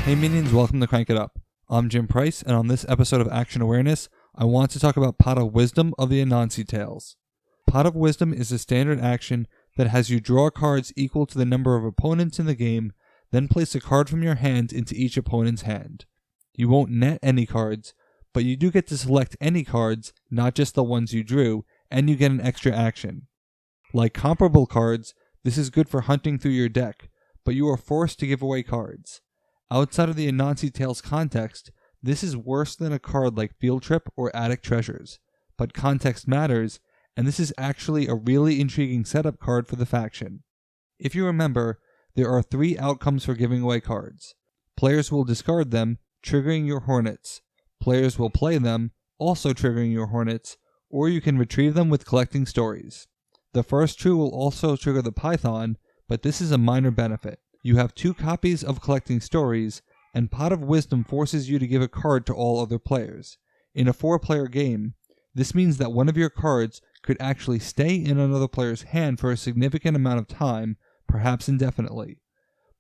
Hey minions, welcome to Crank It Up. I'm Jim Price, and on this episode of Action Awareness, I want to talk about Pot of Wisdom of the Anansi Tales. Pot of Wisdom is a standard action that has you draw cards equal to the number of opponents in the game, then place a card from your hand into each opponent's hand. You won't net any cards, but you do get to select any cards, not just the ones you drew, and you get an extra action. Like comparable cards, this is good for hunting through your deck, but you are forced to give away cards. Outside of the Anansi Tales context, this is worse than a card like Field Trip or Attic Treasures, but context matters, and this is actually a really intriguing setup card for the faction. If you remember, there are 3 outcomes for giving away cards. Players will discard them, triggering your Hornets. Players will play them, also triggering your Hornets, or you can retrieve them with collecting stories. The first true will also trigger the Python, but this is a minor benefit. You have 2 copies of Collecting Stories, and Pot of Wisdom forces you to give a card to all other players. In a 4-player game, this means that one of your cards could actually stay in another player's hand for a significant amount of time, perhaps indefinitely.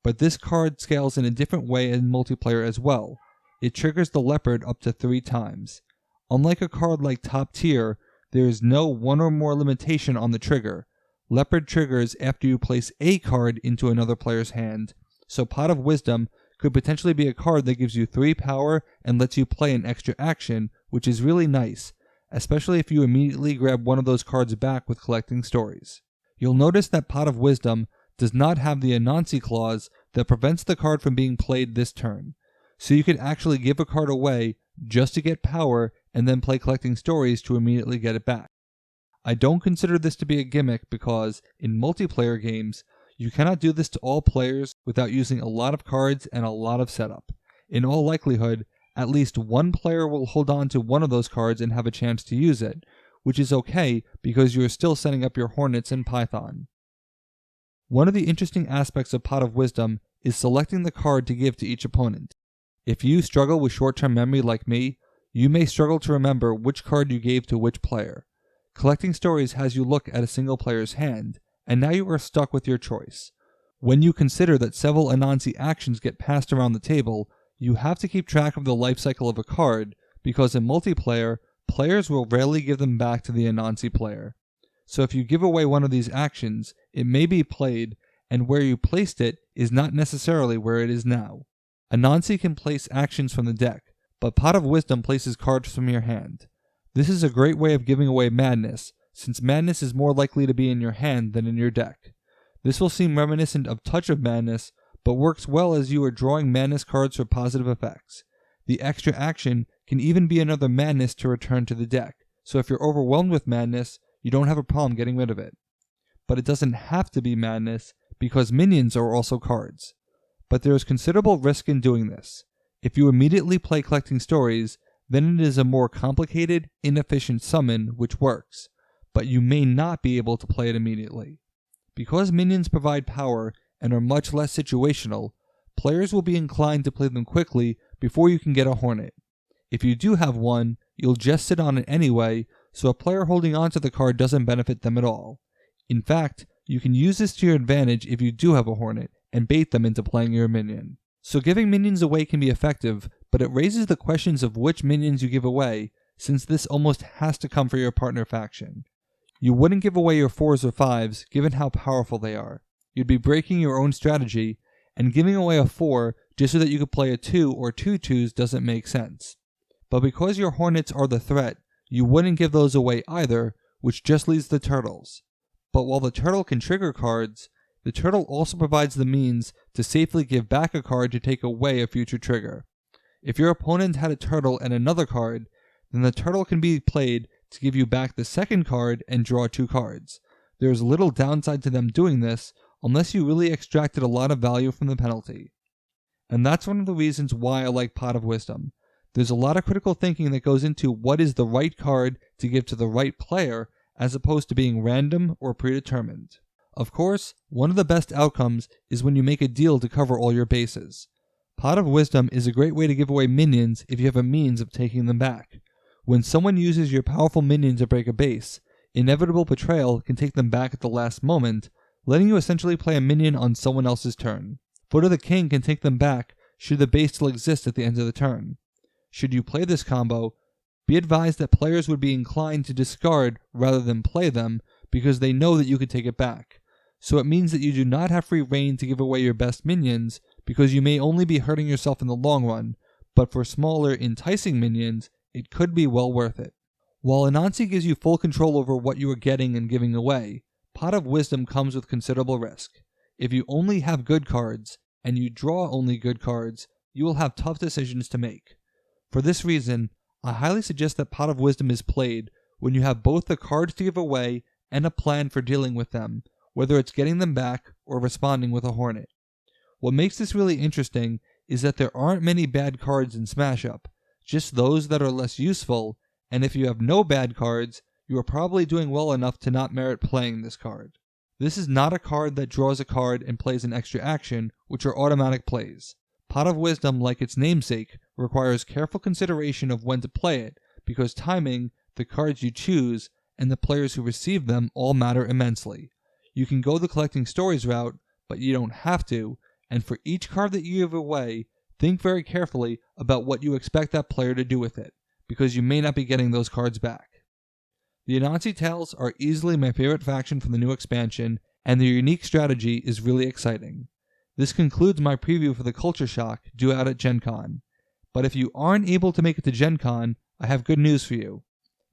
But this card scales in a different way in multiplayer as well. It triggers the Leopard up to 3 times. Unlike a card like Top Tier, there is no one or more limitation on the trigger. Leopard triggers after you place a card into another player's hand, so Pot of Wisdom could potentially be a card that gives you 3 power and lets you play an extra action, which is really nice, especially if you immediately grab one of those cards back with Collecting Stories. You'll notice that Pot of Wisdom does not have the Anansi clause that prevents the card from being played this turn, so you could actually give a card away just to get power and then play Collecting Stories to immediately get it back. I don't consider this to be a gimmick because, in multiplayer games, you cannot do this to all players without using a lot of cards and a lot of setup. In all likelihood, at least one player will hold on to one of those cards and have a chance to use it, which is okay because you are still setting up your Hornets and Python. One of the interesting aspects of Pot of Wisdom is selecting the card to give to each opponent. If you struggle with short-term memory like me, you may struggle to remember which card you gave to which player. Collecting Stories has you look at a single player's hand, and now you are stuck with your choice. When you consider that several Anansi actions get passed around the table, you have to keep track of the life cycle of a card, because in multiplayer, players will rarely give them back to the Anansi player. So if you give away one of these actions, it may be played, and where you placed it is not necessarily where it is now. Anansi can place actions from the deck, but Pot of Wisdom places cards from your hand. This is a great way of giving away Madness, since Madness is more likely to be in your hand than in your deck. This will seem reminiscent of Touch of Madness, but works well as you are drawing Madness cards for positive effects. The extra action can even be another Madness to return to the deck, so if you're overwhelmed with Madness, you don't have a problem getting rid of it. But it doesn't have to be Madness, because minions are also cards. But there is considerable risk in doing this. If you immediately play Collecting Stories, then it is a more complicated, inefficient summon which works, but you may not be able to play it immediately. Because minions provide power and are much less situational, players will be inclined to play them quickly before you can get a Hornet. If you do have one, you'll just sit on it anyway, so a player holding onto the card doesn't benefit them at all. In fact, you can use this to your advantage if you do have a Hornet, and bait them into playing your minion. So giving minions away can be effective, but it raises the questions of which minions you give away, since this almost has to come for your partner faction. You wouldn't give away your 4s or 5s, given how powerful they are. You'd be breaking your own strategy, and giving away a 4 just so that you could play a 2 or 2 2s doesn't make sense. But because your Hornets are the threat, you wouldn't give those away either, which just leaves the Turtles. But while the Turtle can trigger cards, the Turtle also provides the means to safely give back a card to take away a future trigger. If your opponent had a Turtle and another card, then the Turtle can be played to give you back the second card and draw 2 cards. There is little downside to them doing this, unless you really extracted a lot of value from the penalty. And that's one of the reasons why I like Pot of Wisdom. There's a lot of critical thinking that goes into what is the right card to give to the right player, as opposed to being random or predetermined. Of course, one of the best outcomes is when you make a deal to cover all your bases. Pot of Wisdom is a great way to give away minions if you have a means of taking them back. When someone uses your powerful minion to break a base, inevitable Betrayal can take them back at the last moment, letting you essentially play a minion on someone else's turn. Foot of the King can take them back, should the base still exist at the end of the turn. Should you play this combo, be advised that players would be inclined to discard rather than play them because they know that you could take it back. So it means that you do not have free reign to give away your best minions because you may only be hurting yourself in the long run, but for smaller, enticing minions, it could be well worth it. While Anansi gives you full control over what you are getting and giving away, Pot of Wisdom comes with considerable risk. If you only have good cards, and you draw only good cards, you will have tough decisions to make. For this reason, I highly suggest that Pot of Wisdom is played when you have both the cards to give away and a plan for dealing with them, whether it's getting them back or responding with a Hornet. What makes this really interesting is that there aren't many bad cards in Smash Up, just those that are less useful, and if you have no bad cards, you are probably doing well enough to not merit playing this card. This is not a card that draws a card and plays an extra action, which are automatic plays. Pot of Wisdom, like its namesake, requires careful consideration of when to play it, because timing, the cards you choose, and the players who receive them all matter immensely. You can go the collecting stories route, but you don't have to, and for each card that you give away, think very carefully about what you expect that player to do with it, because you may not be getting those cards back. The Anansi Tales are easily my favorite faction from the new expansion, and their unique strategy is really exciting. This concludes my preview for the Culture Shock due out at Gen Con. But if you aren't able to make it to Gen Con, I have good news for you.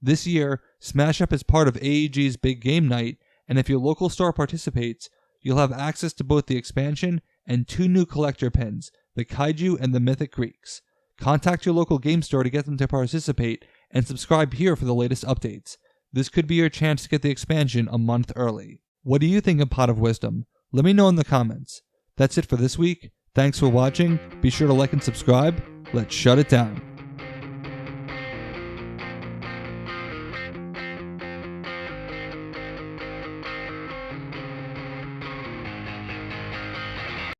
This year, Smash Up is part of AEG's Big Game Night, and if your local store participates, you'll have access to both the expansion and 2 new collector pins, the Kaiju and the Mythic Greeks. Contact your local game store to get them to participate, and subscribe here for the latest updates. This could be your chance to get the expansion a month early. What do you think of Pot of Wisdom? Let me know in the comments. That's it for this week. Thanks for watching. Be sure to like and subscribe. Let's shut it down.